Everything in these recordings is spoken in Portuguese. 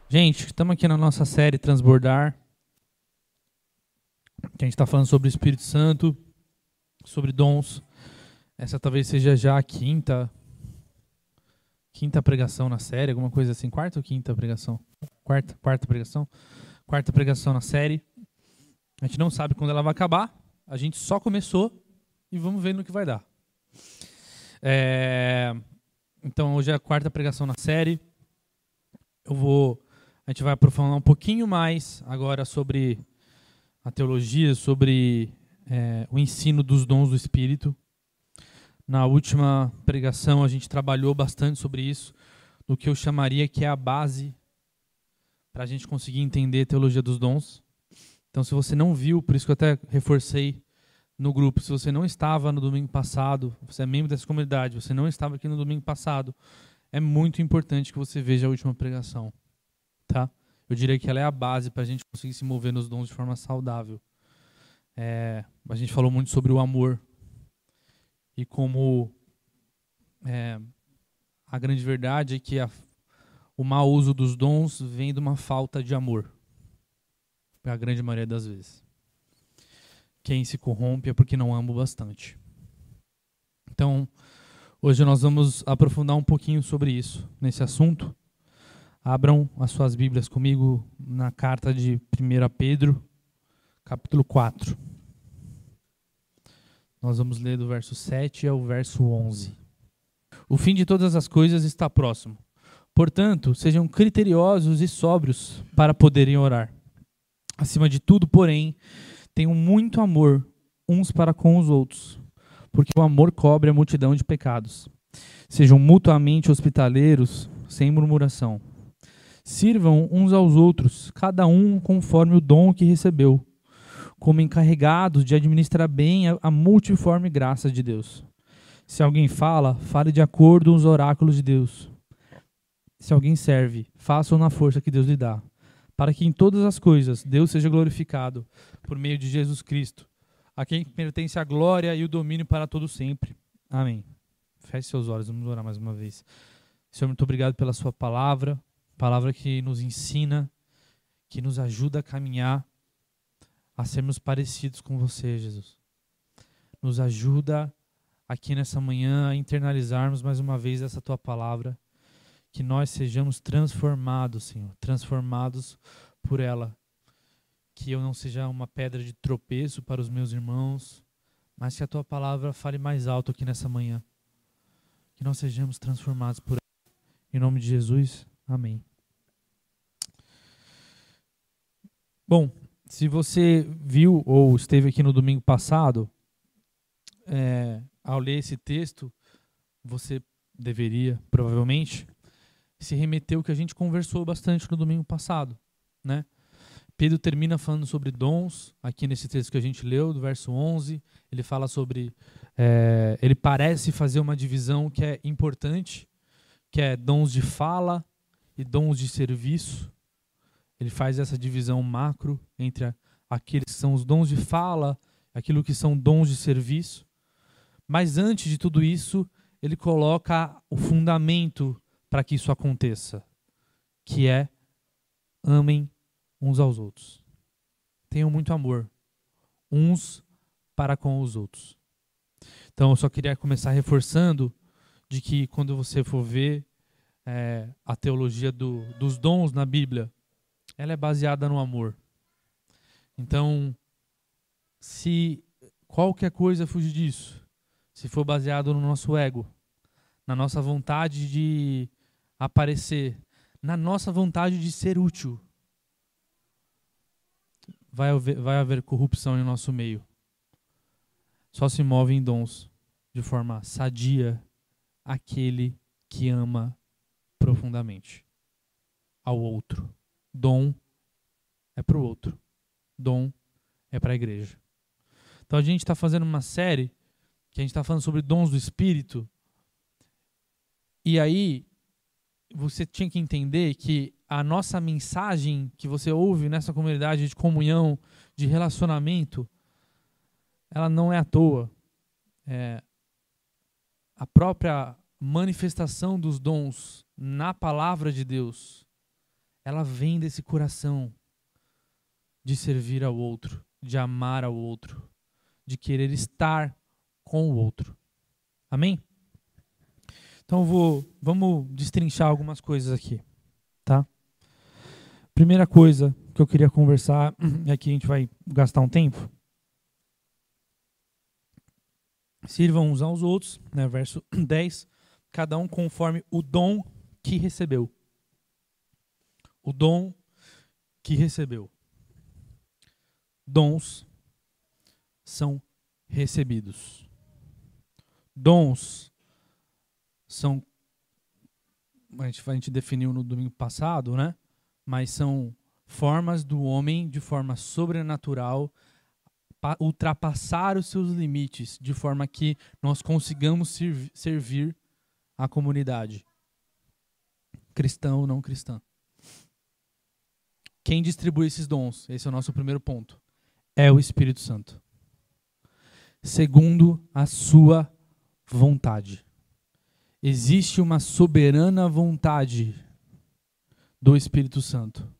Gente, estamos aqui na nossa série Transbordar, que a gente está falando sobre o Espírito Santo, sobre dons. Essa talvez seja já a quinta pregação na série, alguma coisa assim. Quarta ou quinta pregação? Quarta pregação? Quarta pregação na série. A gente não sabe quando ela vai acabar, a gente só começou e vamos ver no que vai dar. Então, hoje é a quarta pregação na série. A gente vai aprofundar um pouquinho mais agora sobre a teologia, sobre o ensino dos dons do Espírito. Na última pregação a gente trabalhou bastante sobre isso, no que eu chamaria que é a base para a gente conseguir entender a teologia dos dons. Então, se você não viu, por isso que eu até reforcei no grupo, se você não estava no domingo passado, você é membro dessa comunidade, você não estava aqui no domingo passado, é muito importante que você veja a última pregação. Tá? Eu diria que ela é a base para a gente conseguir se mover nos dons de forma saudável. A gente falou muito sobre o amor e como a grande verdade é que o mau uso dos dons vem de uma falta de amor, a grande maioria das vezes. Quem se corrompe é porque não ama bastante. Então, hoje nós vamos aprofundar um pouquinho sobre isso, nesse assunto. Abram as suas Bíblias comigo na carta de 1 Pedro, capítulo 4. Nós vamos ler do verso 7 ao verso 11. O fim de todas as coisas está próximo. Portanto, sejam criteriosos e sóbrios para poderem orar. Acima de tudo, porém, tenham muito amor uns para com os outros, porque o amor cobre a multidão de pecados. Sejam mutuamente hospitaleiros, sem murmuração. Sirvam uns aos outros, cada um conforme o dom que recebeu, como encarregados de administrar bem a multiforme graça de Deus. Se alguém fala, fale de acordo com os oráculos de Deus. Se alguém serve, faça-o na força que Deus lhe dá, para que em todas as coisas Deus seja glorificado por meio de Jesus Cristo, a quem pertence a glória e o domínio para todo sempre. Amém. Feche seus olhos, vamos orar mais uma vez. Senhor, muito obrigado pela sua palavra que nos ensina, que nos ajuda a caminhar, a sermos parecidos com você, Jesus. Nos ajuda aqui nessa manhã a internalizarmos mais uma vez essa tua palavra, que nós sejamos transformados, Senhor, transformados por ela. Que eu não seja uma pedra de tropeço para os meus irmãos, mas que a tua palavra fale mais alto aqui nessa manhã. Que nós sejamos transformados por ela. Em nome de Jesus, amém. Bom, se você viu ou esteve aqui no domingo passado, ao ler esse texto, você deveria, provavelmente, se remeter ao que a gente conversou bastante no domingo passado, né? Pedro termina falando sobre dons, aqui nesse texto que a gente leu, do verso 11, ele fala sobre, ele parece fazer uma divisão que é importante, que é dons de fala e dons de serviço. Ele faz essa divisão macro entre aqueles que são os dons de fala, aquilo que são dons de serviço. Mas antes de tudo isso, ele coloca o fundamento para que isso aconteça, que é amem uns aos outros. Tenham muito amor uns para com os outros. Então eu só queria começar reforçando de que quando você for ver a teologia dos dons na Bíblia, ela é baseada no amor. Então, se qualquer coisa fugir disso, se for baseado no nosso ego, na nossa vontade de aparecer, na nossa vontade de ser útil, vai haver corrupção em nosso meio. Só se move em dons de forma sadia aquele que ama profundamente ao outro. Dom é para o outro. Dom é para a igreja. Então a gente está fazendo uma série que a gente está falando sobre dons do Espírito. E aí você tinha que entender que a nossa mensagem que você ouve nessa comunidade de comunhão, de relacionamento, ela não é à toa. A própria manifestação dos dons na palavra de Deus, ela vem desse coração de servir ao outro, de amar ao outro, de querer estar com o outro. Amém? Então vamos destrinchar algumas coisas aqui, tá? Primeira coisa que eu queria conversar, e aqui a gente vai gastar um tempo. Sirvam uns aos outros, né? Verso 10, cada um conforme o dom que recebeu. O dom que recebeu. Dons são recebidos. Dons são, a gente definiu no domingo passado, né? Mas são formas do homem de forma sobrenatural ultrapassar os seus limites, de forma que nós consigamos servir a comunidade, cristã ou não cristã. Quem distribui esses dons, esse é o nosso primeiro ponto, é o Espírito Santo. Segundo a sua vontade. Existe uma soberana vontade do Espírito Santo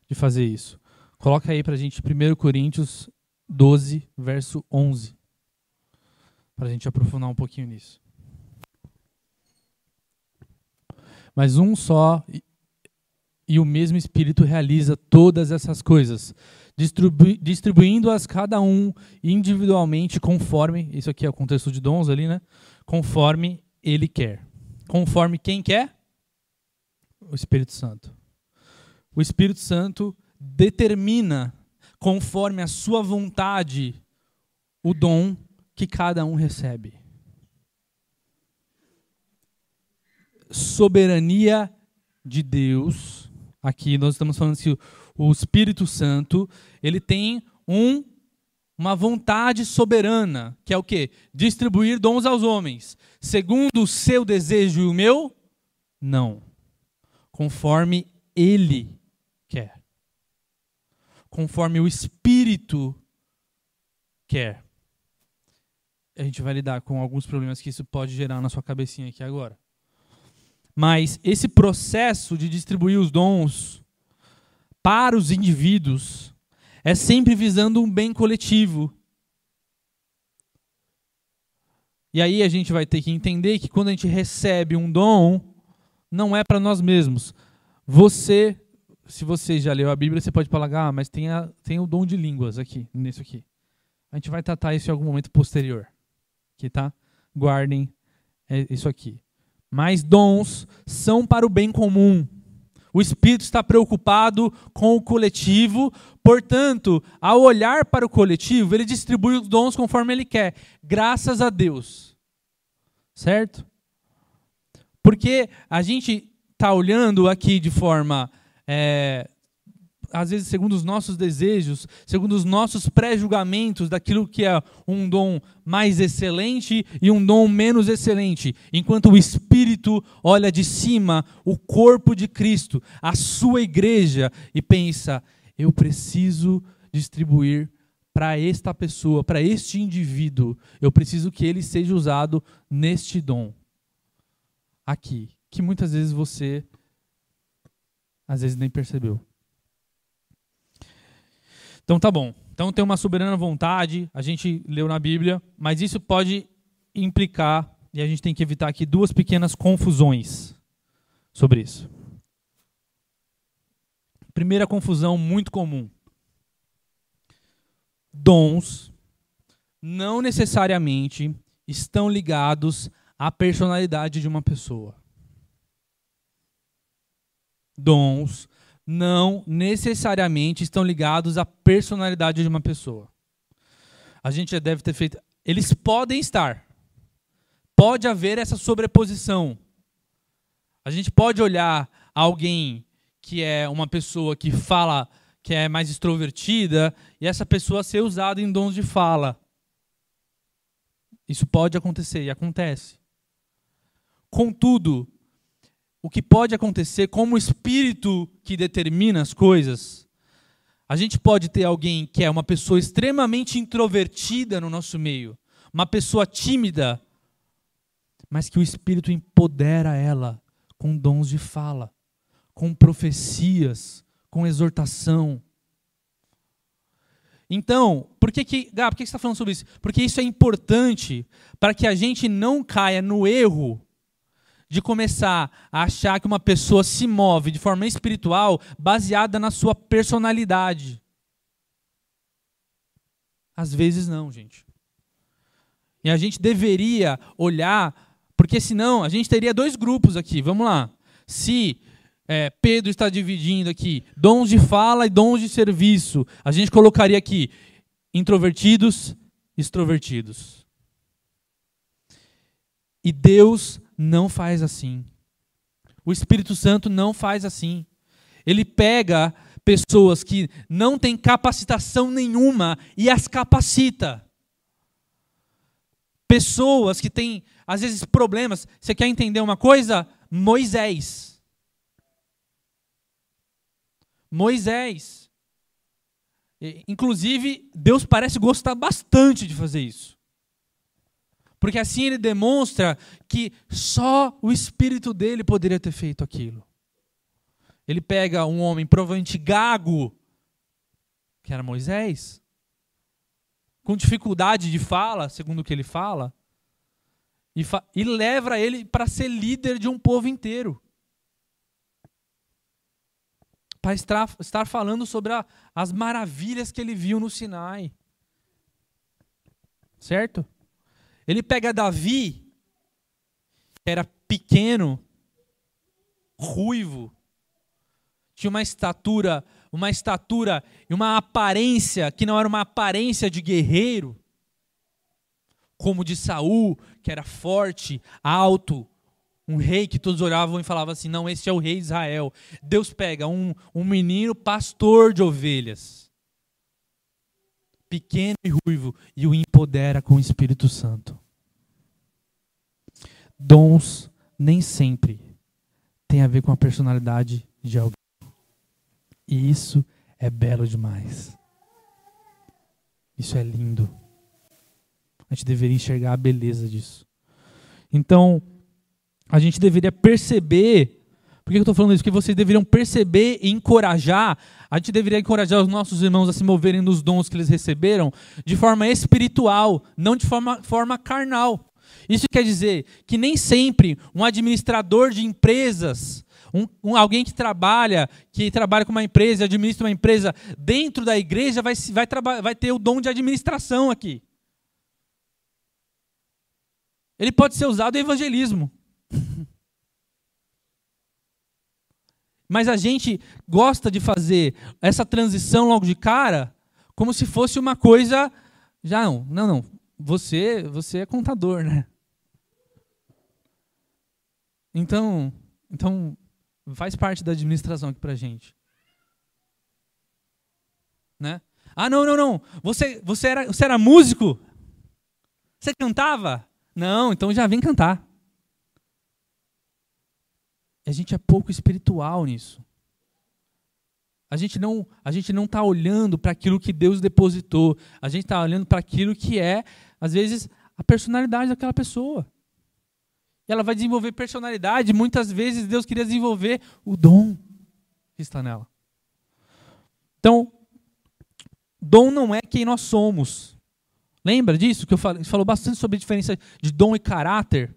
de fazer isso. Coloca aí pra gente 1 Coríntios 12, verso 11. Para a gente aprofundar um pouquinho nisso. Mas um só e o mesmo Espírito realiza todas essas coisas, distribuindo-as cada um individualmente conforme, isso aqui é o contexto de dons ali, né? Conforme ele quer. Conforme quem quer? O Espírito Santo. O Espírito Santo determina, conforme a sua vontade, o dom que cada um recebe. Soberania de Deus. Aqui nós estamos falando que o Espírito Santo, ele tem uma vontade soberana, que é o quê? Distribuir dons aos homens. Segundo o seu desejo e o meu? Não. Conforme ele quer. Conforme o Espírito quer. A gente vai lidar com alguns problemas que isso pode gerar na sua cabecinha aqui agora. Mas esse processo de distribuir os dons para os indivíduos é sempre visando um bem coletivo. E aí a gente vai ter que entender que quando a gente recebe um dom, não é para nós mesmos. Se você já leu a Bíblia, você pode falar, mas tem o dom de línguas aqui, nisso aqui. A gente vai tratar isso em algum momento posterior. Aqui, tá? Guardem isso aqui. Mas dons são para o bem comum. O Espírito está preocupado com o coletivo, portanto, ao olhar para o coletivo, ele distribui os dons conforme ele quer, graças a Deus. Certo? Porque a gente está olhando aqui de forma, às vezes segundo os nossos desejos, segundo os nossos pré-julgamentos daquilo que é um dom mais excelente e um dom menos excelente. Enquanto o Espírito olha de cima o corpo de Cristo, a sua igreja, e pensa, eu preciso distribuir para esta pessoa, para este indivíduo, eu preciso que ele seja usado neste dom. Aqui, que muitas vezes você, às vezes nem percebeu. Então tá bom. Então tem uma soberana vontade, a gente leu na Bíblia, mas isso pode implicar, e a gente tem que evitar aqui duas pequenas confusões sobre isso. Primeira confusão muito comum. Dons não necessariamente estão ligados à personalidade de uma pessoa. Dons não necessariamente estão ligados à personalidade de uma pessoa. A gente já deve ter feito... Eles podem estar. Pode haver essa sobreposição. A gente pode olhar alguém que é uma pessoa que fala, que é mais extrovertida, e essa pessoa ser usada em dons de fala. Isso pode acontecer, e acontece. Contudo, o que pode acontecer, como o Espírito que determina as coisas, a gente pode ter alguém que é uma pessoa extremamente introvertida no nosso meio, uma pessoa tímida, mas que o Espírito empodera ela com dons de fala, com profecias, com exortação. Então, Gá, por que você está falando sobre isso? Porque isso é importante para que a gente não caia no erro de começar a achar que uma pessoa se move de forma espiritual baseada na sua personalidade. Às vezes não, gente. E a gente deveria olhar, porque senão a gente teria 2 grupos aqui. Vamos lá. Se Pedro está dividindo aqui dons de fala e dons de serviço, a gente colocaria aqui introvertidos, extrovertidos. E Deus não faz assim. O Espírito Santo não faz assim. Ele pega pessoas que não têm capacitação nenhuma e as capacita. Pessoas que têm, às vezes, problemas. Você quer entender uma coisa? Moisés. Inclusive, Deus parece gostar bastante de fazer isso. Porque assim ele demonstra que só o Espírito dele poderia ter feito aquilo. Ele pega um homem provavelmente gago, que era Moisés, com dificuldade de fala, segundo o que ele fala, e leva ele para ser líder de um povo inteiro. Para estar falando sobre as maravilhas que ele viu no Sinai. Certo? Ele pega Davi, que era pequeno, ruivo, tinha uma estatura e uma aparência que não era uma aparência de guerreiro, como de Saul, que era forte, alto, um rei que todos olhavam e falavam assim, não, esse é o rei de Israel. Deus pega um menino pastor de ovelhas, pequeno e ruivo, e o empodera com o Espírito Santo. Dons nem sempre tem a ver com a personalidade de alguém. E isso é belo demais. Isso é lindo. A gente deveria enxergar a beleza disso. Então, a gente deveria perceber. Por que eu estou falando isso? Porque vocês deveriam perceber e encorajar. A gente deveria encorajar os nossos irmãos a se moverem nos dons que eles receberam de forma espiritual, não de forma carnal. Isso quer dizer que nem sempre um administrador de empresas, alguém que trabalha com uma empresa, administra uma empresa dentro da igreja, vai ter o dom de administração aqui. Ele pode ser usado em evangelismo. Mas a gente gosta de fazer essa transição logo de cara como se fosse uma coisa... Não. Você é contador, né? Então faz parte da administração aqui pra gente. Né? Ah, não. Você era músico? Você cantava? Não, então já vem cantar. A gente é pouco espiritual nisso. A gente não está olhando para aquilo que Deus depositou. A gente está olhando para aquilo que é, às vezes, a personalidade daquela pessoa. E ela vai desenvolver personalidade. Muitas vezes Deus queria desenvolver o dom que está nela. Então, dom não é quem nós somos. Lembra disso? Que eu falou bastante sobre a diferença de dom e caráter.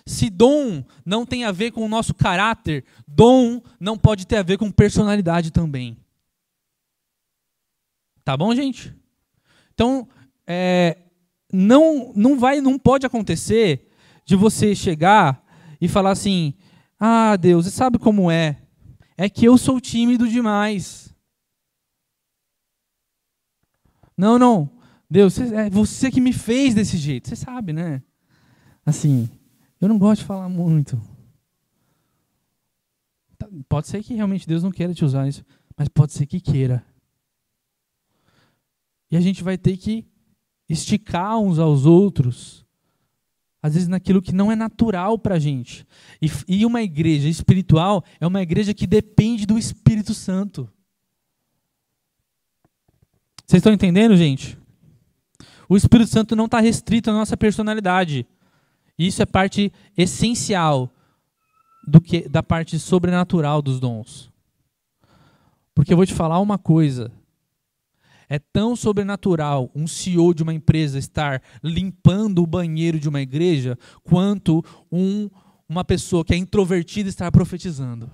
Se dom não tem a ver com o nosso caráter, dom não pode ter a ver com personalidade também. Tá bom, gente? Então, não pode acontecer de você chegar e falar assim, ah, Deus, você sabe como é? É que eu sou tímido demais. Não, Deus, é você que me fez desse jeito. Você sabe, né? Assim... Eu não gosto de falar muito. Pode ser que realmente Deus não queira te usar nisso, mas pode ser que queira. E a gente vai ter que esticar uns aos outros, às vezes naquilo que não é natural para a gente. E uma igreja espiritual é uma igreja que depende do Espírito Santo. Vocês estão entendendo, gente? O Espírito Santo não está restrito à nossa personalidade. Isso é parte essencial da parte sobrenatural dos dons. Porque eu vou te falar uma coisa. É tão sobrenatural um CEO de uma empresa estar limpando o banheiro de uma igreja quanto uma pessoa que é introvertida estar profetizando.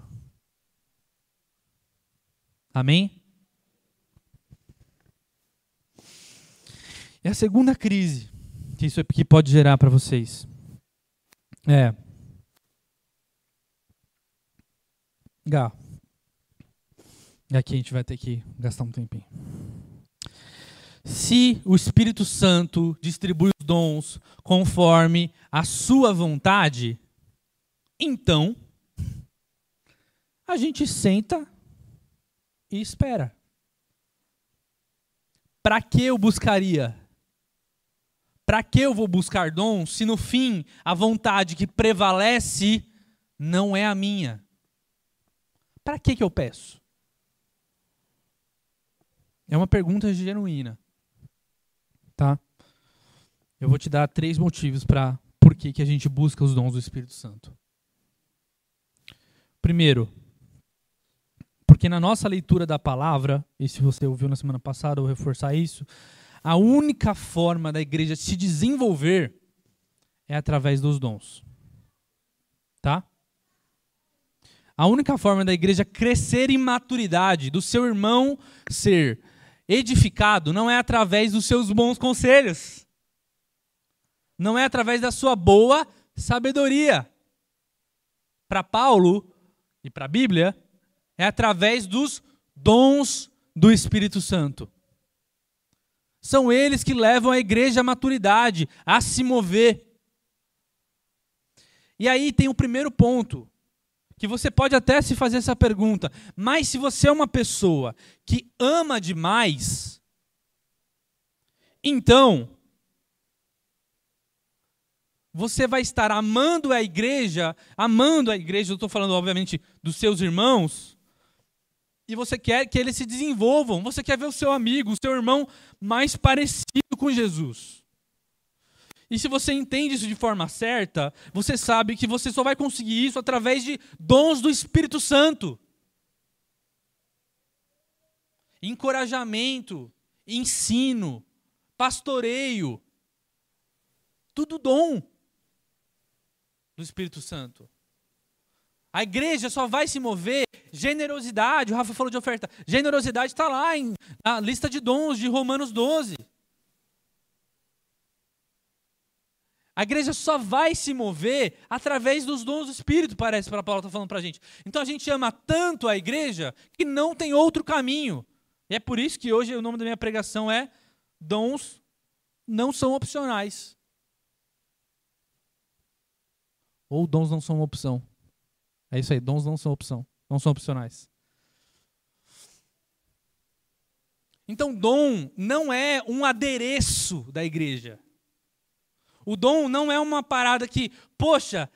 Amém? E a segunda crise que isso aqui pode gerar para vocês e aqui a gente vai ter que gastar um tempinho. Se o Espírito Santo distribui os dons conforme a sua vontade, então a gente senta e espera. Para que eu buscaria? Para que eu vou buscar dons se no fim a vontade que prevalece não é a minha? Para que eu peço? É uma pergunta genuína. Tá? Eu vou te dar 3 motivos para por que a gente busca os dons do Espírito Santo. Primeiro, porque na nossa leitura da palavra, e se você ouviu na semana passada, eu vou reforçar isso, a única forma da igreja se desenvolver é através dos dons. Tá? A única forma da igreja crescer em maturidade, do seu irmão ser edificado, não é através dos seus bons conselhos. Não é através da sua boa sabedoria. Para Paulo e para a Bíblia, é através dos dons do Espírito Santo. São eles que levam a igreja à maturidade, a se mover. E aí tem o primeiro ponto, que você pode até se fazer essa pergunta, mas se você é uma pessoa que ama demais, então você vai estar amando a igreja, eu estou falando obviamente dos seus irmãos, e você quer que eles se desenvolvam, você quer ver o seu amigo, o seu irmão mais parecido com Jesus. E se você entende isso de forma certa, você sabe que você só vai conseguir isso através de dons do Espírito Santo. Encorajamento, ensino, pastoreio, tudo dom do Espírito Santo. A igreja só vai se mover, generosidade, o Rafa falou de oferta, generosidade está lá na lista de dons de Romanos 12. A igreja só vai se mover através dos dons do Espírito, parece, para Paulo está falando para a gente. Então a gente ama tanto a igreja que não tem outro caminho. E é por isso que hoje o nome da minha pregação é Dons não são opcionais. Ou dons não são uma opção. É isso aí, dons não são opção, não são opcionais. Então dom não é um adereço da igreja. O dom não é uma parada que, poxa,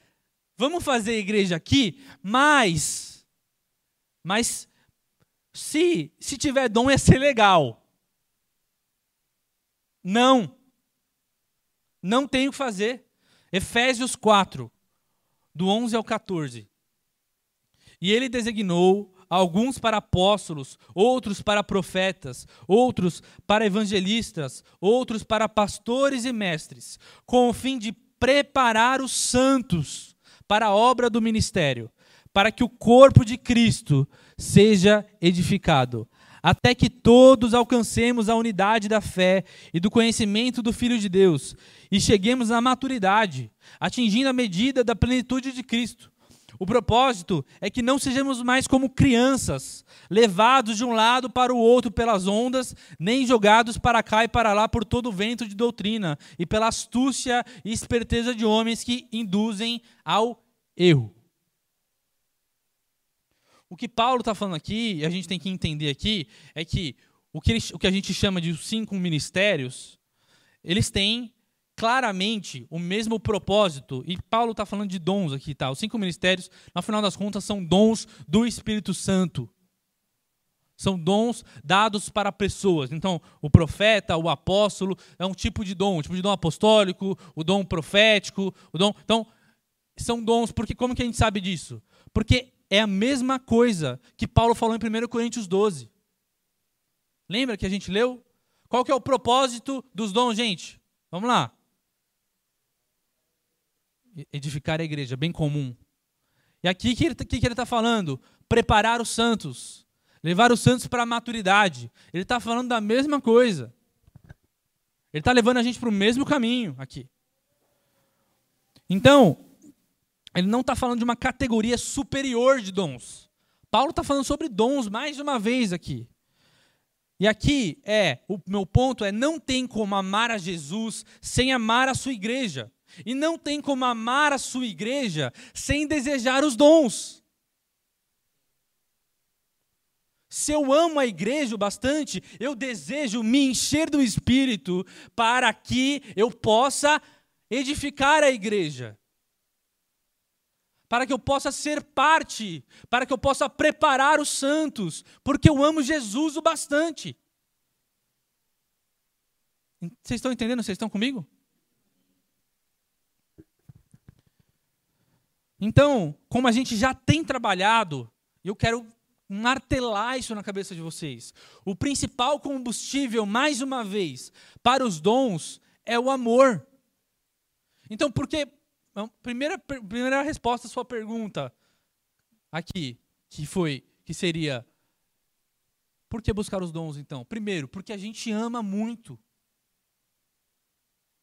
vamos fazer a igreja aqui, mas se tiver dom ia ser legal. Não tem o que fazer. Efésios 4, do 11 ao 14. E ele designou alguns para apóstolos, outros para profetas, outros para evangelistas, outros para pastores e mestres, com o fim de preparar os santos para a obra do ministério, para que o corpo de Cristo seja edificado, até que todos alcancemos a unidade da fé e do conhecimento do Filho de Deus e cheguemos à maturidade, atingindo a medida da plenitude de Cristo. O propósito é que não sejamos mais como crianças, levados de um lado para o outro pelas ondas, nem jogados para cá e para lá por todo o vento de doutrina e pela astúcia e esperteza de homens que induzem ao erro. O que Paulo está falando aqui, e a gente tem que entender aqui, é que o que a gente chama de os 5 ministérios, eles têm claramente o mesmo propósito, e Paulo está falando de dons aqui, tá? Os 5 ministérios, no final das contas, são dons do Espírito Santo. São dons dados para pessoas. Então, o profeta, o apóstolo, é um tipo de dom apostólico, o dom profético, o dom... Então, são dons, porque como que a gente sabe disso? Porque é a mesma coisa que Paulo falou em 1 Coríntios 12. Lembra que a gente leu? Qual que é o propósito dos dons, gente? Vamos lá. Edificar a igreja, bem comum. E aqui o que ele está falando? Preparar os santos. Levar os santos para a maturidade. Ele está falando da mesma coisa. Ele está levando a gente para o mesmo caminho aqui. Então, ele não está falando de uma categoria superior de dons. Paulo está falando sobre dons mais uma vez aqui. E aqui o meu ponto não tem como amar a Jesus sem amar a sua igreja. E não tem como amar a sua igreja sem desejar os dons. Se eu amo a igreja bastante, eu desejo me encher do Espírito para que eu possa edificar a igreja. Para que eu possa ser parte, para que eu possa preparar os santos, porque eu amo Jesus o bastante. Vocês estão entendendo? Vocês estão comigo? Então, como a gente já tem trabalhado, eu quero martelar isso na cabeça de vocês. O principal combustível, mais uma vez, para os dons é o amor. Então, por que... Primeira resposta à sua pergunta aqui, que seria, por que buscar os dons então? Primeiro, porque a gente ama muito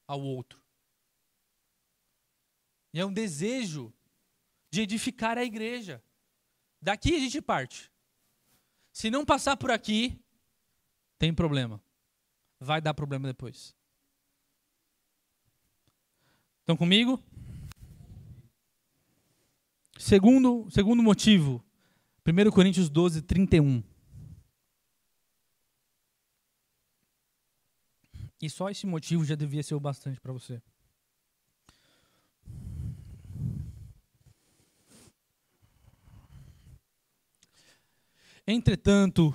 ao outro. E é um desejo de edificar a igreja. Daqui a gente parte. Se não passar por aqui, tem problema. Vai dar problema depois. Estão comigo? Segundo motivo, 1 Coríntios 12, 31. E só esse motivo já devia ser o bastante para você. Entretanto,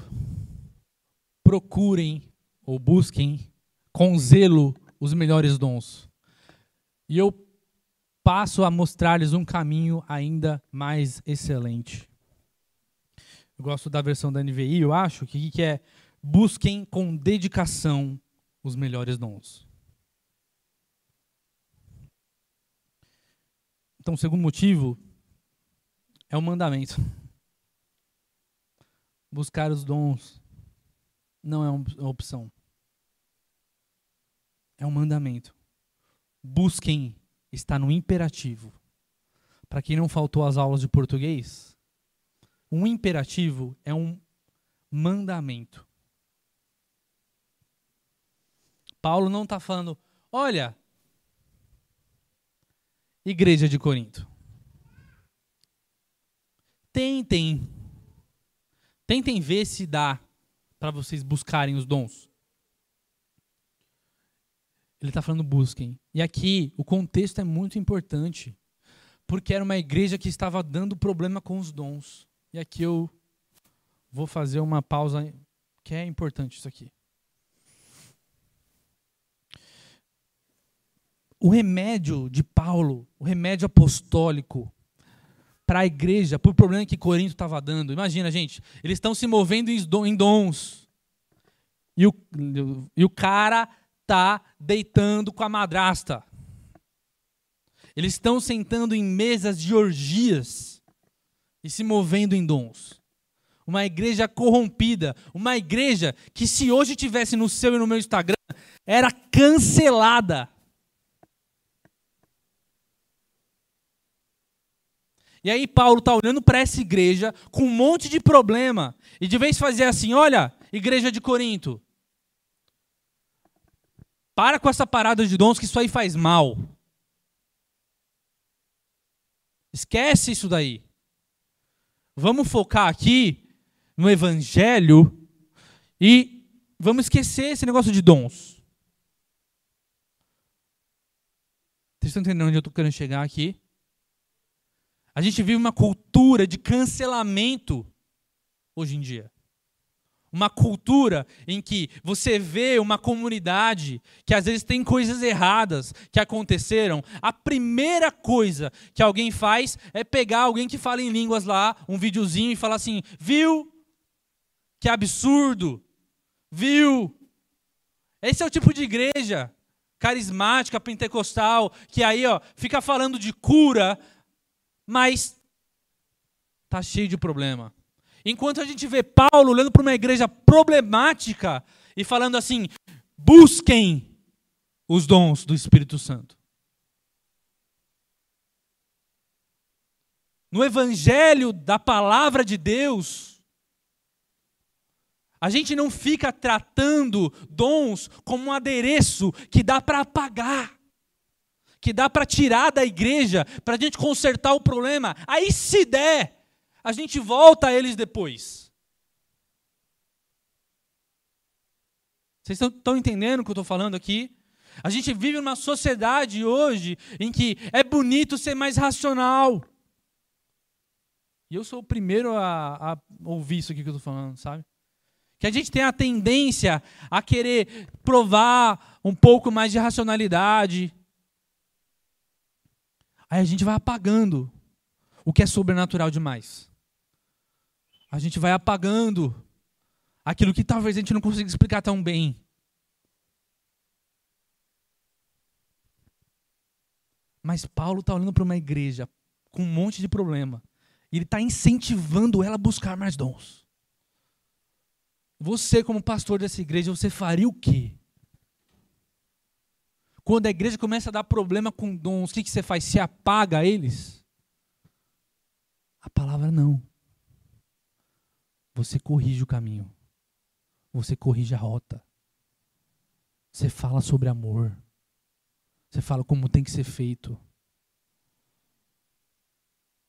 procurem ou busquem com zelo os melhores dons. E eu passo a mostrar-lhes um caminho ainda mais excelente. Eu gosto da versão da NVI, eu acho, que é busquem com dedicação os melhores dons. Então, o segundo motivo é o mandamento. Buscar os dons não é uma opção. É um mandamento. Busquem está no imperativo. Para quem não faltou às aulas de português, um imperativo é um mandamento. Paulo não está falando, olha, igreja de Corinto, tentem ver se dá para vocês buscarem os dons. Ele está falando busquem. E aqui o contexto é muito importante, porque era uma igreja que estava dando problema com os dons. E aqui eu vou fazer uma pausa, que é importante isso aqui. O remédio de Paulo, o remédio apostólico para a igreja, por problema que Corinto estava dando. Imagina, gente, eles estão se movendo em dons. E o cara está deitando com a madrasta. Eles estão sentando em mesas de orgias e se movendo em dons. Uma igreja corrompida, uma igreja que se hoje tivesse no seu e no meu Instagram, era cancelada. E aí Paulo está olhando para essa igreja com um monte de problema. E de vez fazer assim, olha, igreja de Corinto, para com essa parada de dons que isso aí faz mal. Esquece isso daí. Vamos focar aqui no evangelho e vamos esquecer esse negócio de dons. Vocês estão entendendo onde eu estou querendo chegar aqui? A gente vive uma cultura de cancelamento hoje em dia. uma cultura em que você vê uma comunidade que às vezes tem coisas erradas que aconteceram, a primeira coisa que alguém faz é pegar alguém que fala em línguas lá, um videozinho, e falar assim, viu? Que absurdo! Viu? Esse é o tipo de igreja carismática, pentecostal, que aí fica falando de cura, mas tá cheio de problema. Enquanto a gente vê Paulo olhando para uma igreja problemática e falando assim, busquem os dons do Espírito Santo. No evangelho da palavra de Deus, a gente não fica tratando dons como um adereço que dá para apagar, que dá para tirar da igreja, para a gente consertar o problema. Aí se der, a gente volta a eles depois. Vocês estão entendendo o que eu estou falando aqui? A gente vive numa sociedade hoje em que é bonito ser mais racional. E eu sou o primeiro a ouvir isso aqui que eu estou falando, sabe? Que a gente tem a tendência a querer provar um pouco mais de racionalidade. Aí a gente vai apagando o que é sobrenatural demais. A gente vai apagando aquilo que talvez a gente não consiga explicar tão bem. Mas Paulo está olhando para uma igreja com um monte de problema. E ele está incentivando ela a buscar mais dons. Você, como pastor dessa igreja, você faria o quê? Quando a igreja começa a dar problema com dons, o que você faz? Você apaga eles? A palavra não. Você corrige o caminho. Você corrige a rota. Você fala sobre amor. Você fala como tem que ser feito.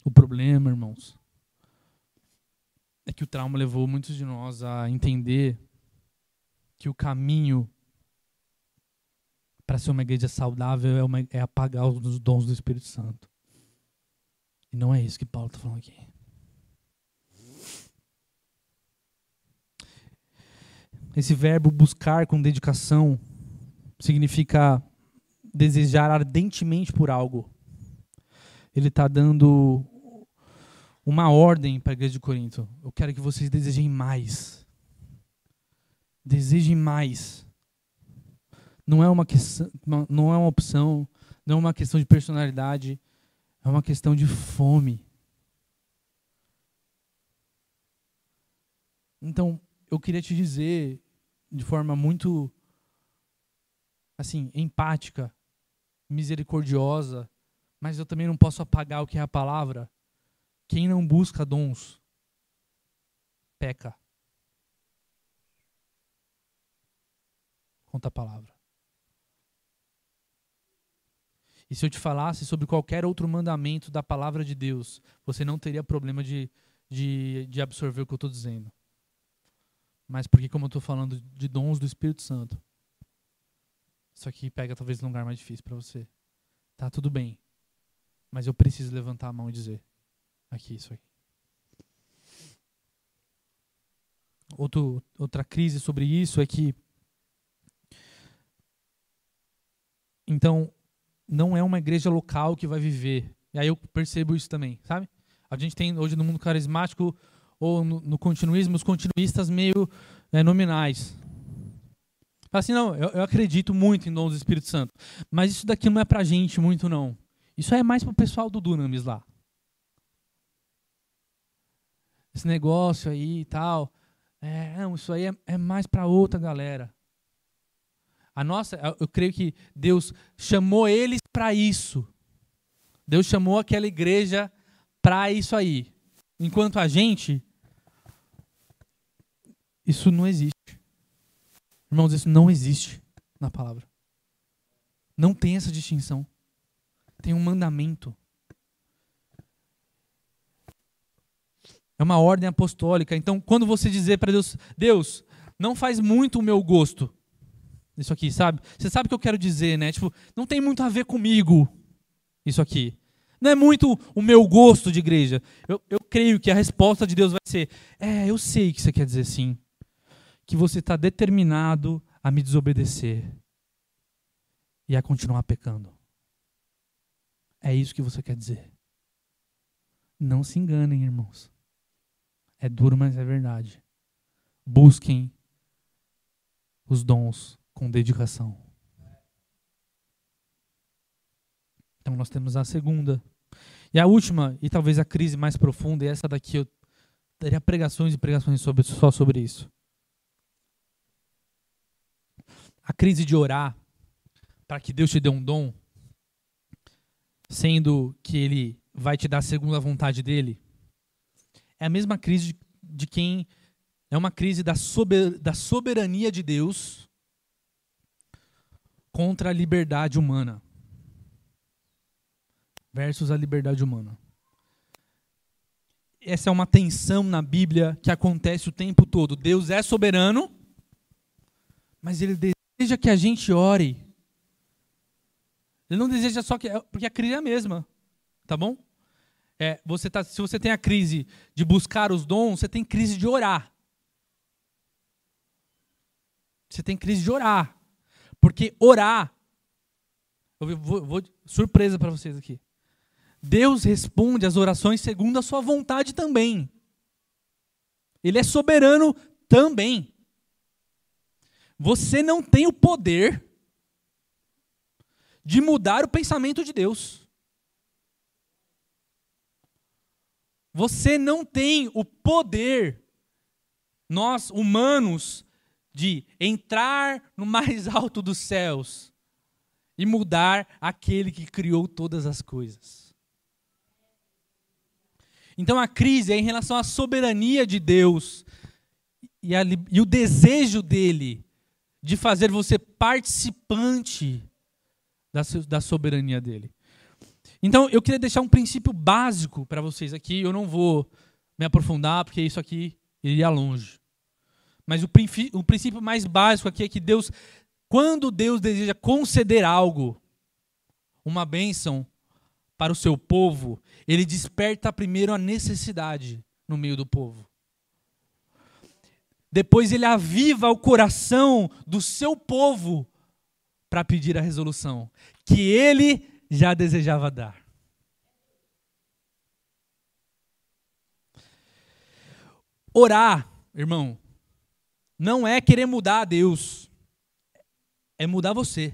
O problema, irmãos, é que o trauma levou muitos de nós a entender que o caminho para ser uma igreja saudável é apagar os dons do Espírito Santo. E não é isso que Paulo está falando aqui. Esse verbo buscar com dedicação significa desejar ardentemente por algo. Ele está dando uma ordem para a igreja de Corinto. Eu quero que vocês desejem mais. Desejem mais. Não é uma questão, não é uma opção, não é uma questão de personalidade, é uma questão de fome. Então, eu queria te dizer de forma muito assim, empática, misericordiosa, mas eu também não posso apagar o que é a palavra. Quem não busca dons, peca. Conta a palavra. E se eu te falasse sobre qualquer outro mandamento da palavra de Deus, você não teria problema de absorver o que eu estou dizendo. Mas porque, como eu estou falando de dons do Espírito Santo, isso aqui pega talvez um lugar mais difícil para você. Tá, tudo bem. Mas eu preciso levantar a mão e dizer. Aqui, isso aqui. Outra crise sobre isso é que, então, não é uma igreja local que vai viver. E aí eu percebo isso também, sabe? A gente tem hoje no mundo carismático ou no continuismo, os continuistas meio nominais. Fala assim, não, eu acredito muito em dons do Espírito Santo, mas isso daqui não é pra gente muito, não. Isso é mais pro pessoal do Dunamis lá. Esse negócio aí e tal, não, isso aí é mais pra outra galera. Eu creio que Deus chamou eles para isso. Deus chamou aquela igreja para isso aí. Enquanto a gente, isso não existe. Irmãos, isso não existe na palavra. Não tem essa distinção. Tem um mandamento. É uma ordem apostólica. Então, quando você dizer para Deus, Deus, não faz muito o meu gosto. Isso aqui, sabe? Você sabe o que eu quero dizer, né? Tipo, não tem muito a ver comigo. Isso aqui. Não é muito o meu gosto de igreja. Eu creio que a resposta de Deus vai ser, eu sei que você quer dizer sim. que você está determinado a me desobedecer e a continuar pecando. É isso que você quer dizer. Não se enganem, irmãos. É duro, mas é verdade. Busquem os dons com dedicação. Então nós temos a segunda. E a última, e talvez a crise mais profunda, e essa daqui eu teria pregações e pregações só sobre isso. A crise de orar para que Deus te dê um dom, sendo que Ele vai te dar segundo a vontade dEle, é a mesma crise de quem... É uma crise da soberania de Deus contra a liberdade humana. Versus a liberdade humana. Essa é uma tensão na Bíblia que acontece o tempo todo. Deus é soberano, mas Ele deseja que a gente ore. Ele não deseja só que... Porque a crise é a mesma, tá bom? Se você tem a crise de buscar os dons, você tem crise de orar. Você tem crise de orar. Porque orar... vou surpresa para vocês aqui. Deus responde às orações segundo a sua vontade também. Ele é soberano também. Você não tem o poder de mudar o pensamento de Deus. Você não tem o poder, nós humanos, de entrar no mais alto dos céus e mudar aquele que criou todas as coisas. Então a crise é em relação à soberania de Deus e o desejo dele de fazer você participante da soberania dele. Então eu queria deixar um princípio básico para vocês aqui. Eu não vou me aprofundar porque isso aqui iria longe. Mas o princípio mais básico aqui é que Deus, quando Deus deseja conceder algo, uma bênção para o seu povo, Ele desperta primeiro a necessidade no meio do povo. Depois Ele aviva o coração do seu povo para pedir a resolução que Ele já desejava dar. Orar, irmão, não é querer mudar a Deus, é mudar você.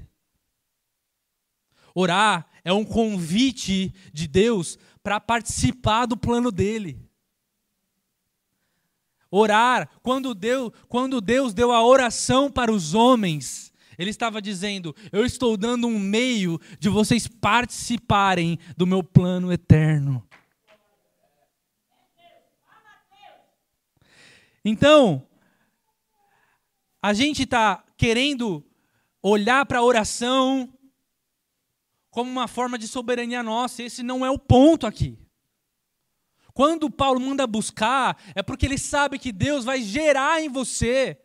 Orar é um convite de Deus para participar do plano dele. Orar, quando Deus deu a oração para os homens, Ele estava dizendo: eu estou dando um meio de vocês participarem do meu plano eterno. Então, a gente está querendo olhar para a oração como uma forma de soberania nossa. Esse não é o ponto aqui. Quando Paulo manda buscar, é porque ele sabe que Deus vai gerar em você,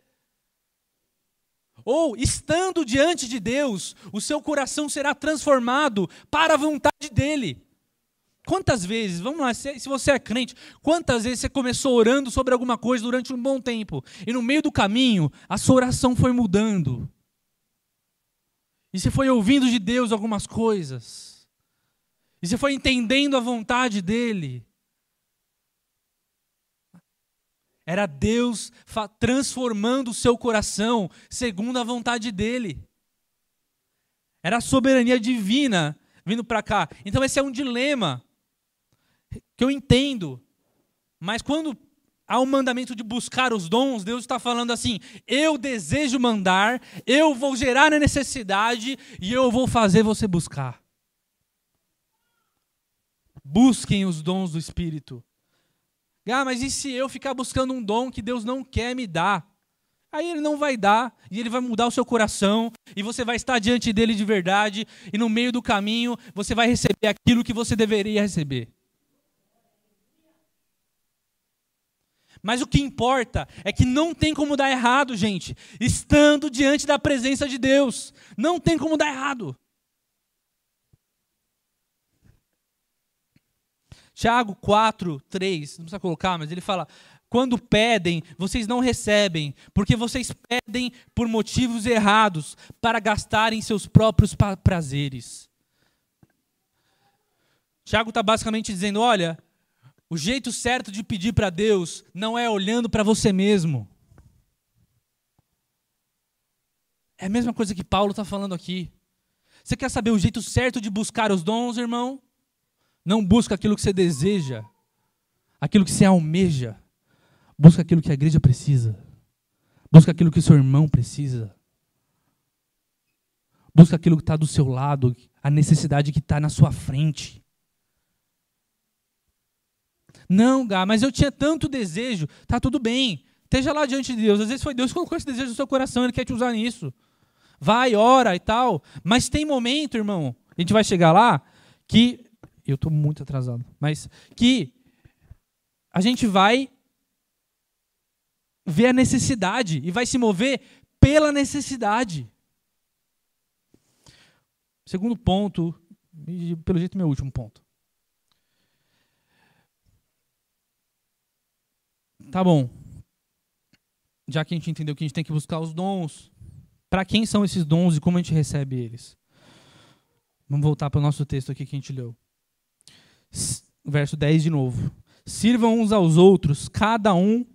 ou estando diante de Deus, o seu coração será transformado para a vontade dele. Quantas vezes, vamos lá, se você é crente, quantas vezes você começou orando sobre alguma coisa durante um bom tempo, e no meio do caminho, a sua oração foi mudando, e você foi ouvindo de Deus algumas coisas, e você foi entendendo a vontade dele. Era Deus transformando o seu coração segundo a vontade dele. Era a soberania divina vindo para cá. Então esse é um dilema que eu entendo. Mas quando há um mandamento de buscar os dons, Deus está falando assim: eu desejo mandar, eu vou gerar a necessidade e eu vou fazer você buscar. Busquem os dons do Espírito. Ah, mas e se eu ficar buscando um dom que Deus não quer me dar? Aí Ele não vai dar, e Ele vai mudar o seu coração, e você vai estar diante dEle de verdade, e no meio do caminho você vai receber aquilo que você deveria receber. Mas o que importa é que não tem como dar errado, gente, estando diante da presença de Deus. Não tem como dar errado. Tiago 4:3, não precisa colocar, mas ele fala: Quando pedem, vocês não recebem, porque vocês pedem por motivos errados, para gastarem seus próprios prazeres. Tiago está basicamente dizendo, olha, o jeito certo de pedir para Deus não é olhando para você mesmo. É a mesma coisa que Paulo está falando aqui. Você quer saber o jeito certo de buscar os dons, irmão? Não busca aquilo que você deseja, aquilo que você almeja. Busca aquilo que a igreja precisa. Busca aquilo que o seu irmão precisa. Busca aquilo que está do seu lado, a necessidade que está na sua frente. Não, Gá, mas eu tinha tanto desejo. Tá tudo bem. Esteja lá diante de Deus. Às vezes foi Deus que colocou esse desejo no seu coração, Ele quer te usar nisso. Vai, ora e tal. Mas tem momento, irmão, a gente vai chegar lá, que... Eu estou muito atrasado. Mas que a gente vai ver a necessidade e vai se mover pela necessidade. Segundo ponto, e pelo jeito meu último ponto. Tá bom. Já que a gente entendeu que a gente tem que buscar os dons, para quem são esses dons e como a gente recebe eles? Vamos voltar para o nosso texto aqui que a gente leu. Verso 10 de novo. Sirvam uns aos outros, cada um...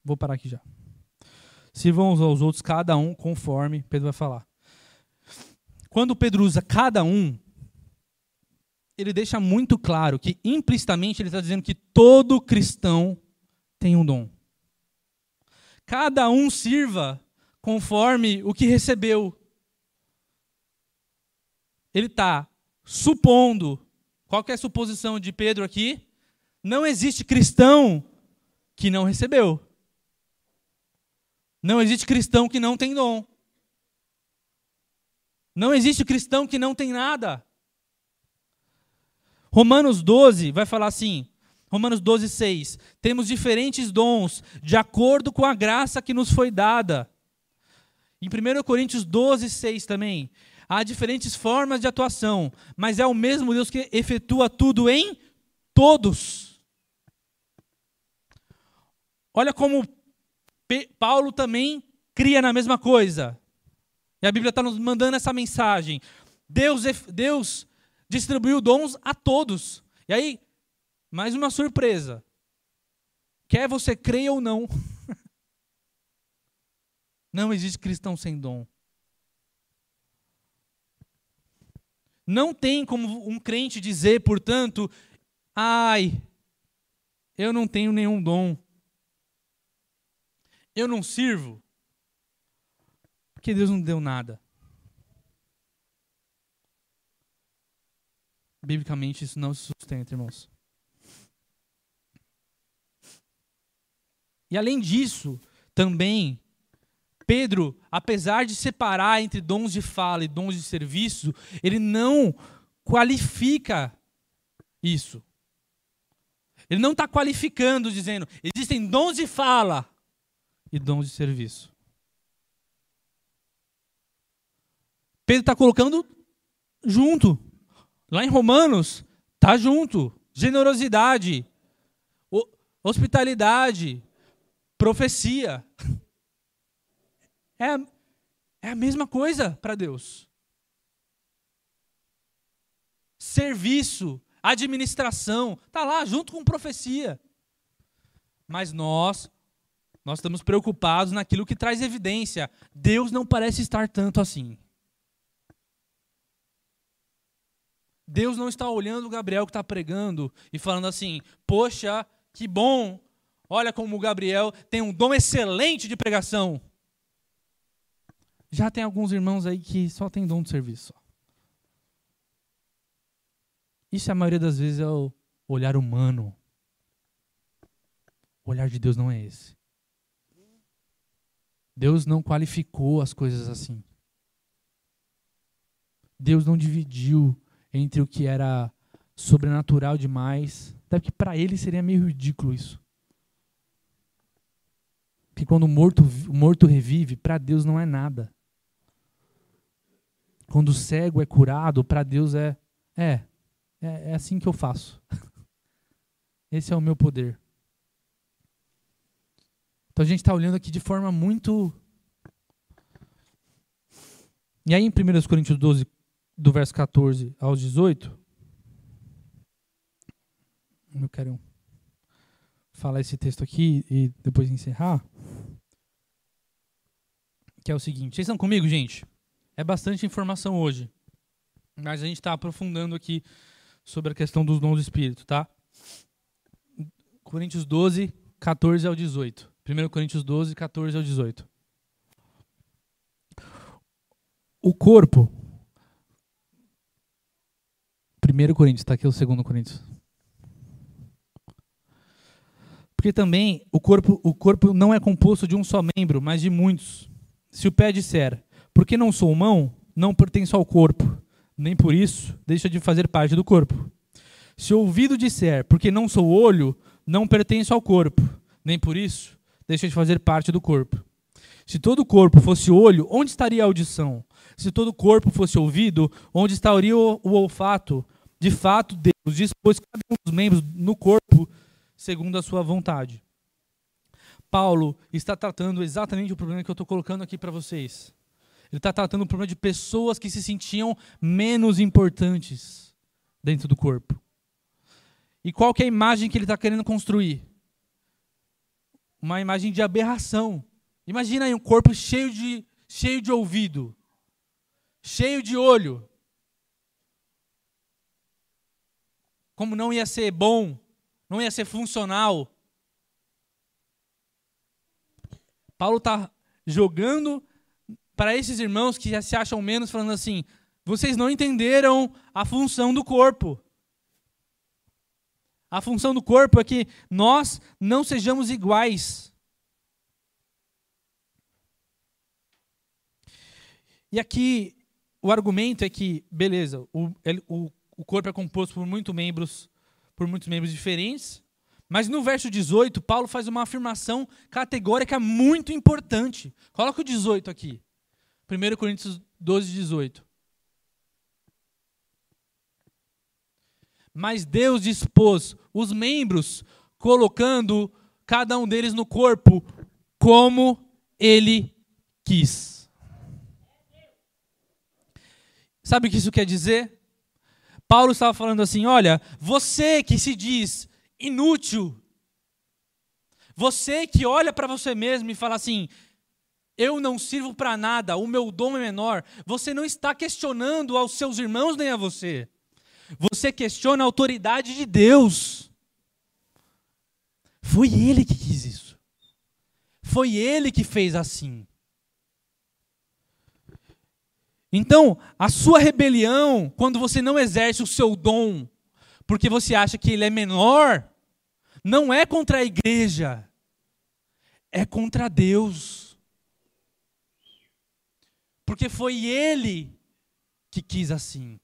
Vou parar aqui já. Sirvam uns aos outros, cada um, conforme Pedro vai falar. Quando Pedro usa cada um, ele deixa muito claro que implicitamente ele está dizendo que todo cristão tem um dom. Cada um sirva conforme o que recebeu. Ele está supondo, qual que é a suposição de Pedro aqui? Não existe cristão que não recebeu. Não existe cristão que não tem dom. Não existe cristão que não tem nada. Romanos 12 vai falar assim, Romanos 12, 6. Temos diferentes dons, de acordo com a graça que nos foi dada. Em 1 Coríntios 12, 6 também. Há diferentes formas de atuação, mas é o mesmo Deus que efetua tudo em todos. Olha como Paulo também cria na mesma coisa. E a Bíblia está nos mandando essa mensagem. Deus distribuiu dons a todos. E aí, mais uma surpresa. Quer você creia ou não, não existe cristão sem dom. Não tem como um crente dizer, portanto, ai, eu não tenho nenhum dom. Eu não sirvo. Porque Deus não deu nada. Biblicamente isso não se sustenta, irmãos. E além disso, também, Pedro, apesar de separar entre dons de fala e dons de serviço, ele não qualifica isso. Ele não está qualificando, dizendo, existem dons de fala e dons de serviço. Pedro está colocando junto. Lá em Romanos, está junto. Generosidade, hospitalidade, profecia. É a mesma coisa para Deus. Serviço, administração, está lá junto com profecia. Mas nós estamos preocupados naquilo que traz evidência. Deus não parece estar tanto assim. Deus não está olhando o Gabriel que está pregando e falando assim, poxa, que bom, olha como o Gabriel tem um dom excelente de pregação. Já tem alguns irmãos aí que só tem dom de serviço. Isso a maioria das vezes é o olhar humano. O olhar de Deus não é esse. Deus não qualificou as coisas assim. Deus não dividiu entre o que era sobrenatural demais. Até que para ele seria meio ridículo isso. Porque quando o morto revive, para Deus não é nada. Quando o cego é curado, para Deus é assim que eu faço. Esse é o meu poder. Então a gente está olhando aqui de forma muito... E aí em 1 Coríntios 12, do verso 14 aos 18, eu quero falar esse texto aqui e depois encerrar, que é o seguinte. Vocês estão comigo, gente? É bastante informação hoje, mas a gente está aprofundando aqui sobre a questão dos dons do Espírito, tá? Coríntios 12, 14 ao 18. 1 Coríntios 12, 14 ao 18. O corpo... 1 Coríntios, está aqui o 2 Coríntios. Porque também o corpo não é composto de um só membro, mas de muitos. Se o pé disser, porque não sou mão, não pertenço ao corpo, nem por isso deixa de fazer parte do corpo. Se o ouvido disser, porque não sou olho, não pertenço ao corpo, nem por isso deixa de fazer parte do corpo. Se todo o corpo fosse olho, onde estaria a audição? Se todo o corpo fosse ouvido, onde estaria o olfato? De fato, Deus dispôs cada um dos membros no corpo segundo a sua vontade. Paulo está tratando exatamente o problema que eu estou colocando aqui para vocês. Ele está tratando o problema de pessoas que se sentiam menos importantes dentro do corpo. E qual que é a imagem que ele está querendo construir? Uma imagem de aberração. Imagina aí um corpo cheio de ouvido, cheio de olho. Como não ia ser bom, não ia ser funcional. Paulo está jogando para esses irmãos que já se acham menos, falando assim, vocês não entenderam a função do corpo. A função do corpo é que nós não sejamos iguais. E aqui o argumento é que, beleza, o corpo é composto por muitos membros diferentes, mas no verso 18, Paulo faz uma afirmação categórica muito importante. Coloca o 18 aqui. 1 Coríntios 12, 18. Mas Deus dispôs os membros, colocando cada um deles no corpo como Ele quis. Sabe o que isso quer dizer? Paulo estava falando assim, olha, você que se diz inútil, você que olha para você mesmo e fala assim, eu não sirvo para nada, o meu dom é menor, você não está questionando aos seus irmãos nem a você. Você questiona a autoridade de Deus. Foi Ele que quis isso. Foi Ele que fez assim. Então, a sua rebelião, quando você não exerce o seu dom, porque você acha que ele é menor, não é contra a igreja, é contra Deus. Porque foi Ele que quis assim.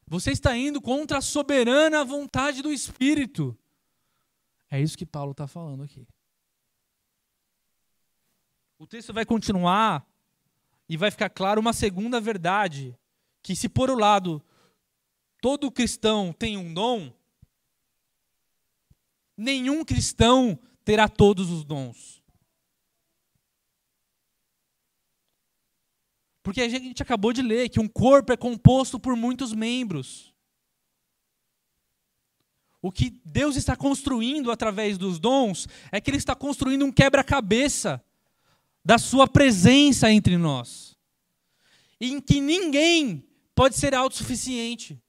Você está indo contra a soberana vontade do Espírito. É isso que Paulo está falando aqui. O texto vai continuar e vai ficar claro uma segunda verdade, que se por um lado todo cristão tem um dom, nenhum cristão terá todos os dons. Porque a gente acabou de ler que um corpo é composto por muitos membros. O que Deus está construindo através dos dons é que Ele está construindo um quebra-cabeça da sua presença entre nós, em que ninguém pode ser autossuficiente,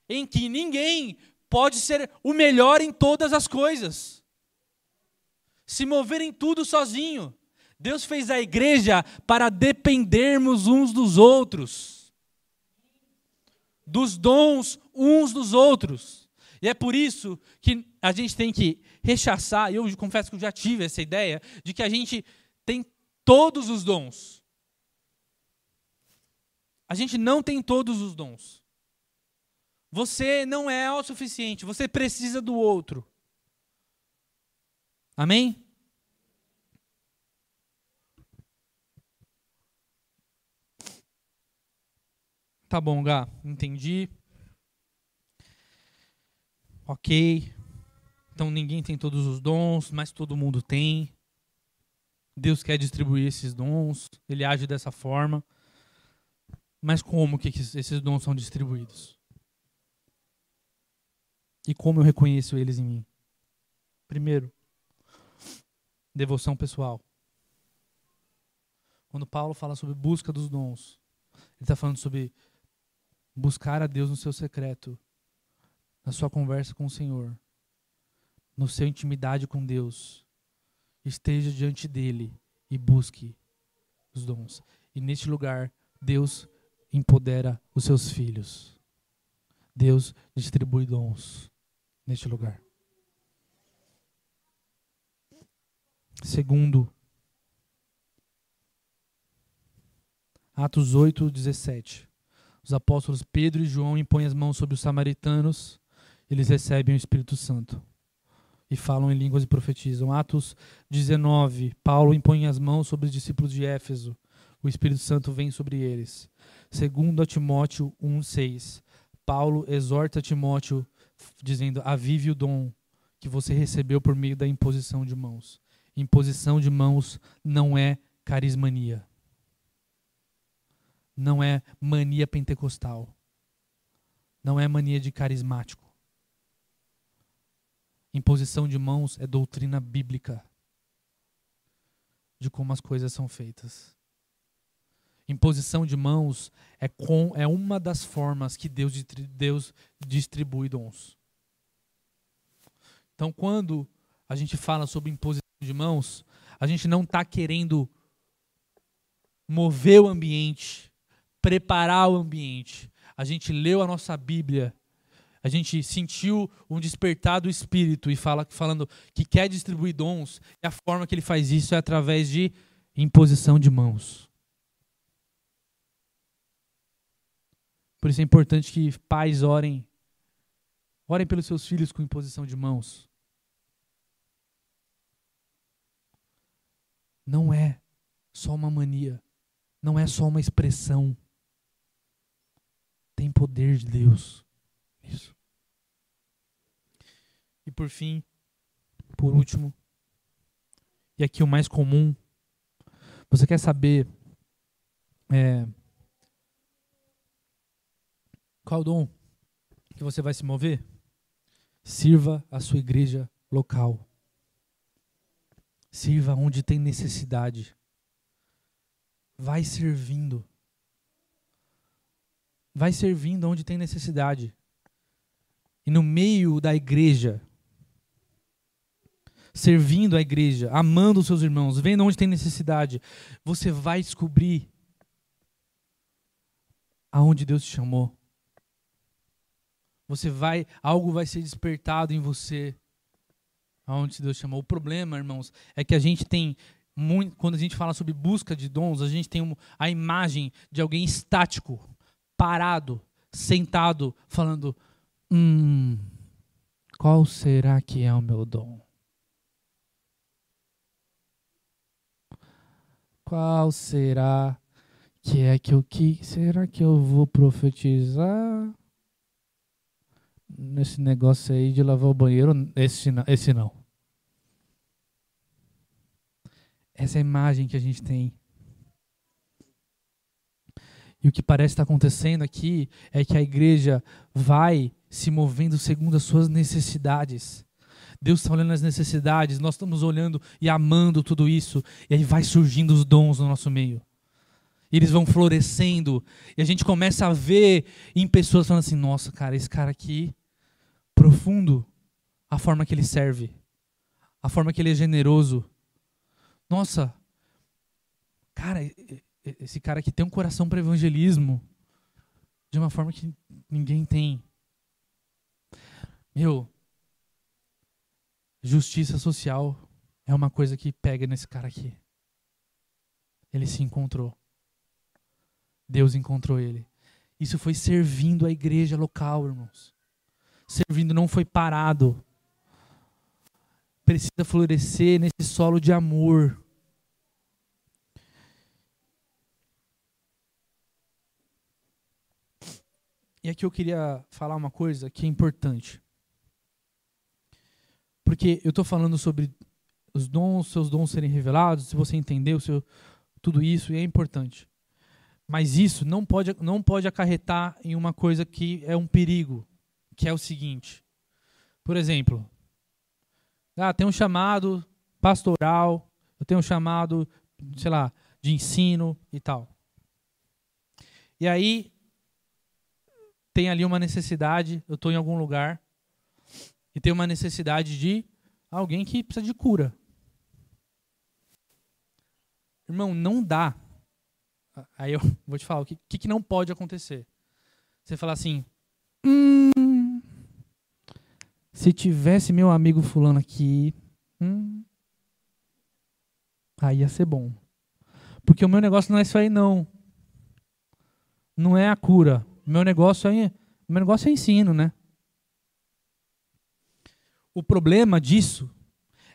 em que ninguém pode ser o melhor em todas as coisas, se mover em tudo sozinho. Deus fez a igreja para dependermos uns dos outros, dos dons uns dos outros. E é por isso que a gente tem que rechaçar, e eu confesso que eu já tive essa ideia, de que a gente tem todos os dons. A gente não tem todos os dons. Você não é autossuficiente, você precisa do outro. Amém? Tá bom, Gá, entendi. Ok. Então ninguém tem todos os dons, mas todo mundo tem. Deus quer distribuir esses dons, ele age dessa forma. Mas como que esses dons são distribuídos? E como eu reconheço eles em mim? Primeiro, devoção pessoal. Quando Paulo fala sobre busca dos dons, ele está falando sobre buscar a Deus no seu secreto, na sua conversa com o Senhor, no seu intimidade com Deus. Esteja diante dele e busque os dons. E neste lugar, Deus empodera os seus filhos. Deus distribui dons neste lugar. Segundo, Atos 8:17. Os apóstolos Pedro e João impõem as mãos sobre os samaritanos, eles recebem o Espírito Santo e falam em línguas e profetizam. Atos 19, Paulo impõe as mãos sobre os discípulos de Éfeso, o Espírito Santo vem sobre eles. Segundo a Timóteo 1:6, Paulo exorta Timóteo dizendo: avive o dom que você recebeu por meio da imposição de mãos. Imposição de mãos não é carismania. Não é mania pentecostal. Não é mania de carismático. Imposição de mãos é doutrina bíblica de como as coisas são feitas. Imposição de mãos é uma das formas que Deus distribui dons. Então, quando a gente fala sobre imposição de mãos, a gente não está querendo mover o ambiente, preparar o ambiente. A gente leu a nossa Bíblia, a gente sentiu um despertar do Espírito e falando que quer distribuir dons, e a forma que ele faz isso é através de imposição de mãos. Por isso é importante que pais orem pelos seus filhos com imposição de mãos. Não é só uma mania, não é só uma expressão. Tem poder de Deus. Isso. E por fim, por último, e aqui o mais comum, você quer saber qual dom que você vai se mover? Sirva a sua igreja local. Sirva onde tem necessidade. Vai servindo. Vai servindo onde tem necessidade. E no meio da igreja, servindo a igreja, amando os seus irmãos, vendo onde tem necessidade, você vai descobrir aonde Deus te chamou. Algo vai ser despertado em você, aonde Deus te chamou. O problema, irmãos, é que a gente tem quando a gente fala sobre busca de dons, a gente tem a imagem de alguém estático, parado, sentado, falando: qual será que é o meu dom? Qual será será que eu vou profetizar? Nesse negócio aí de lavar o banheiro, esse não. Essa é a imagem que a gente tem. E o que parece estar acontecendo aqui é que a igreja vai se movendo segundo as suas necessidades. Deus está olhando as necessidades, nós estamos olhando e amando tudo isso, e aí vai surgindo os dons no nosso meio. E eles vão florescendo, e a gente começa a ver em pessoas falando assim: nossa, cara, esse cara aqui, profundo, a forma que ele serve, a forma que ele é generoso. Nossa, cara, esse cara aqui tem um coração para evangelismo de uma forma que ninguém tem. Justiça social é uma coisa que pega nesse cara aqui. Ele se encontrou. Deus encontrou ele. Isso foi servindo a igreja local, irmãos. Servindo, não foi parado. Precisa florescer nesse solo de amor. E aqui eu queria falar uma coisa que é importante. Porque eu estou falando sobre os dons, seus dons serem revelados, se você entendeu tudo isso, e é importante. Mas isso não pode acarretar em uma coisa que é um perigo, que é o seguinte. Por exemplo, tem um chamado pastoral, eu tenho um chamado, sei lá, de ensino e tal. E aí, tem ali uma necessidade, eu estou em algum lugar, e tem uma necessidade de alguém que precisa de cura. Irmão, não dá. Aí eu vou te falar, o que não pode acontecer? Você fala assim, se tivesse meu amigo fulano aqui, aí ia ser bom. Porque o meu negócio não é isso aí, não. Não é a cura. O meu negócio é ensino, né? O problema disso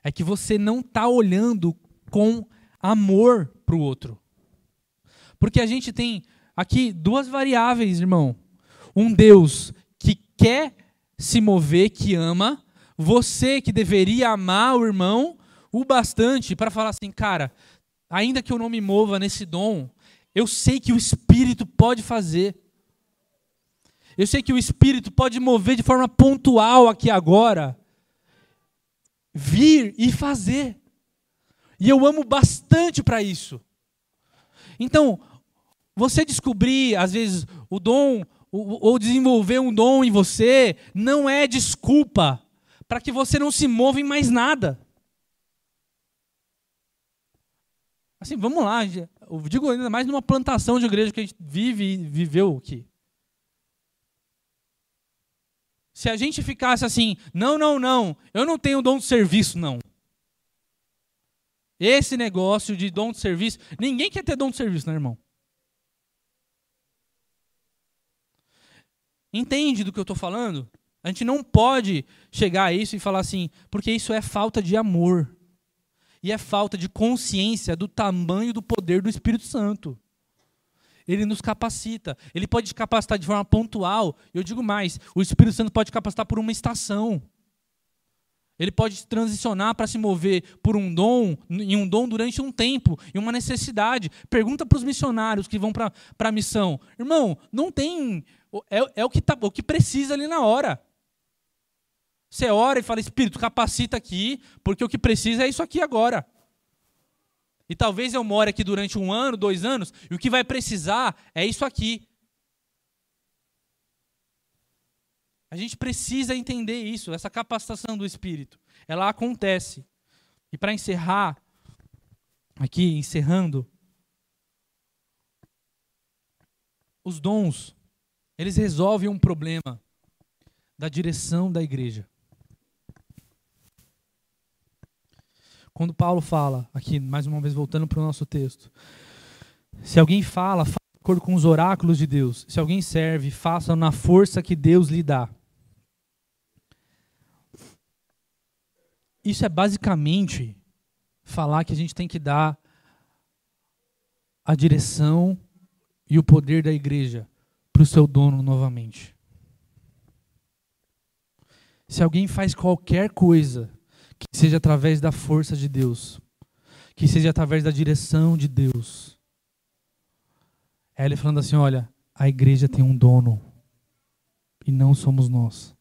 é que você não está olhando com amor para o outro. Porque a gente tem aqui duas variáveis, irmão. Um Deus que quer se mover, que ama. Você que deveria amar o irmão o bastante para falar assim, cara, ainda que eu não me mova nesse dom, eu sei que o Espírito pode fazer. Eu sei que o Espírito pode mover de forma pontual aqui agora. Vir e fazer. E eu amo bastante para isso. Então, você descobrir, às vezes, o dom, ou desenvolver um dom em você, não é desculpa para que você não se mova em mais nada. Assim, vamos lá, eu digo ainda mais numa plantação de igreja que a gente vive e viveu aqui. Se a gente ficasse assim, não, eu não tenho dom de serviço, não. Esse negócio de dom de serviço, ninguém quer ter dom de serviço, né, irmão? Entende do que eu estou falando? A gente não pode chegar a isso e falar assim, porque isso é falta de amor. E é falta de consciência do tamanho do poder do Espírito Santo. Ele nos capacita. Ele pode te capacitar de forma pontual. Eu digo mais, o Espírito Santo pode te capacitar por uma estação. Ele pode te transicionar para se mover por um dom, em um dom durante um tempo, em uma necessidade. Pergunta para os missionários que vão para a missão. Irmão, não tem... É o que precisa ali na hora. Você ora e fala, Espírito, capacita aqui, porque o que precisa é isso aqui agora. E talvez eu more aqui durante 1 ano, 2 anos, e o que vai precisar é isso aqui. A gente precisa entender isso, essa capacitação do Espírito. Ela acontece. E para encerrar, aqui, encerrando, os dons, eles resolvem um problema da direção da igreja. Quando Paulo fala, aqui, mais uma vez voltando para o nosso texto, se alguém fala de acordo com os oráculos de Deus. Se alguém serve, faça na força que Deus lhe dá. Isso é basicamente falar que a gente tem que dar a direção e o poder da igreja para o seu dono novamente. Se alguém faz qualquer coisa, que seja através da força de Deus, que seja através da direção de Deus. É ele falando assim, olha, a igreja tem um dono e não somos nós.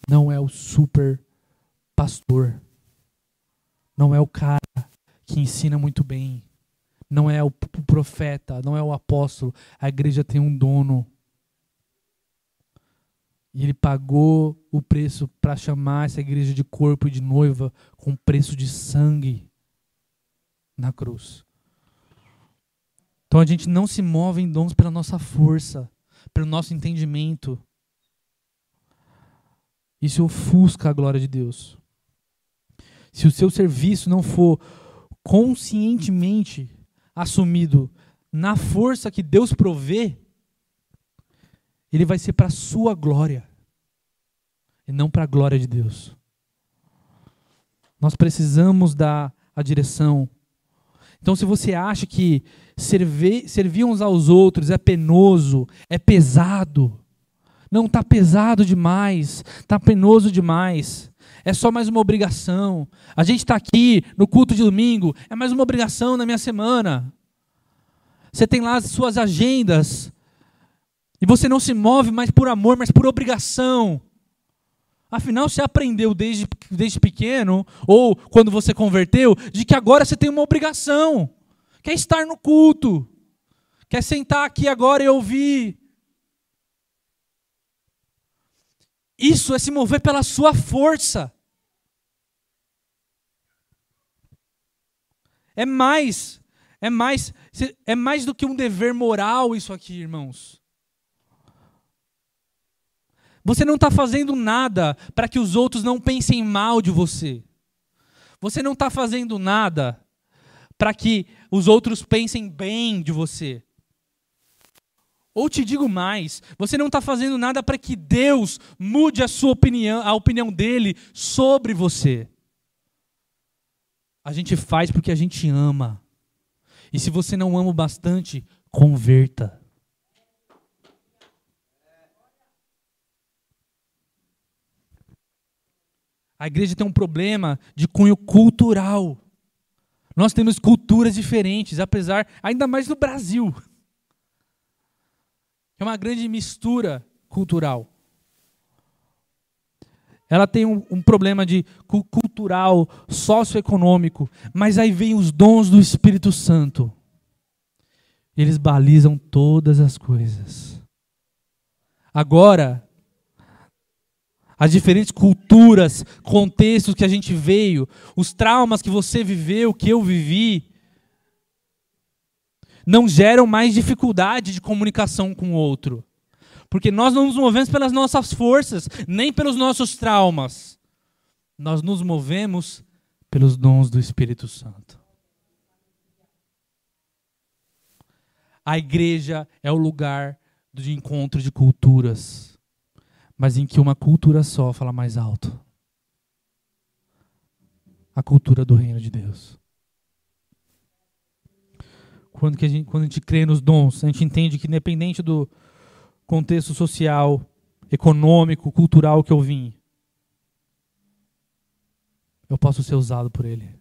Não é o super pastor. Não é o cara que ensina muito bem. Não é o profeta, não é o apóstolo. A igreja tem um dono. E ele pagou o preço para chamar essa igreja de corpo e de noiva com preço de sangue na cruz. Então a gente não se move em dons pela nossa força, pelo nosso entendimento. Isso ofusca a glória de Deus. Se o seu serviço não for conscientemente assumido na força que Deus provê, ele vai ser para a sua glória e não para a glória de Deus. Nós precisamos dar a direção. Então, se você acha que servir uns aos outros é penoso, é pesado, Não, está pesado demais, está penoso demais. É só mais uma obrigação. A gente está aqui no culto de domingo, é mais uma obrigação na minha semana. Você tem lá as suas agendas. E você não se move mais por amor, mas por obrigação. Afinal, você aprendeu desde pequeno, ou quando você converteu, de que agora você tem uma obrigação. Quer estar no culto. Quer sentar aqui agora e ouvir. Isso é se mover pela sua força. É mais do que um dever moral isso aqui, irmãos. Você não está fazendo nada para que os outros não pensem mal de você. Você não está fazendo nada para que os outros pensem bem de você. Ou te digo mais, você não está fazendo nada para que Deus mude a sua opinião, a opinião dele sobre você. A gente faz porque a gente ama. E se você não ama bastante, converta. A igreja tem um problema de cunho cultural. Nós temos culturas diferentes, apesar, ainda mais no Brasil. É uma grande mistura cultural. Ela tem um problema de cultural, socioeconômico, mas aí vem os dons do Espírito Santo. Eles balizam todas as coisas. Agora, as diferentes culturas, contextos que a gente veio, os traumas que você viveu, que eu vivi, não geram mais dificuldade de comunicação com o outro. Porque nós não nos movemos pelas nossas forças, nem pelos nossos traumas. Nós nos movemos pelos dons do Espírito Santo. A igreja é o lugar de encontro de culturas, mas em que uma cultura só fala mais alto. A cultura do reino de Deus. Quando a gente crê nos dons, a gente entende que independente do contexto social, econômico, cultural que eu vim, eu posso ser usado por Ele.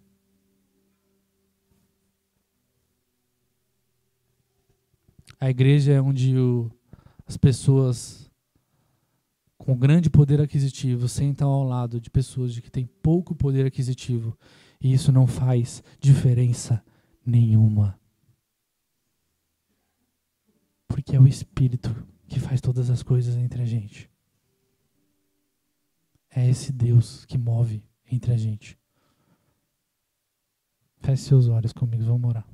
A igreja é onde as pessoas com grande poder aquisitivo sentam ao lado de pessoas que têm pouco poder aquisitivo. E isso não faz diferença nenhuma. Porque é o Espírito que faz todas as coisas entre a gente. É esse Deus que move entre a gente. Feche seus olhos comigo, vamos orar.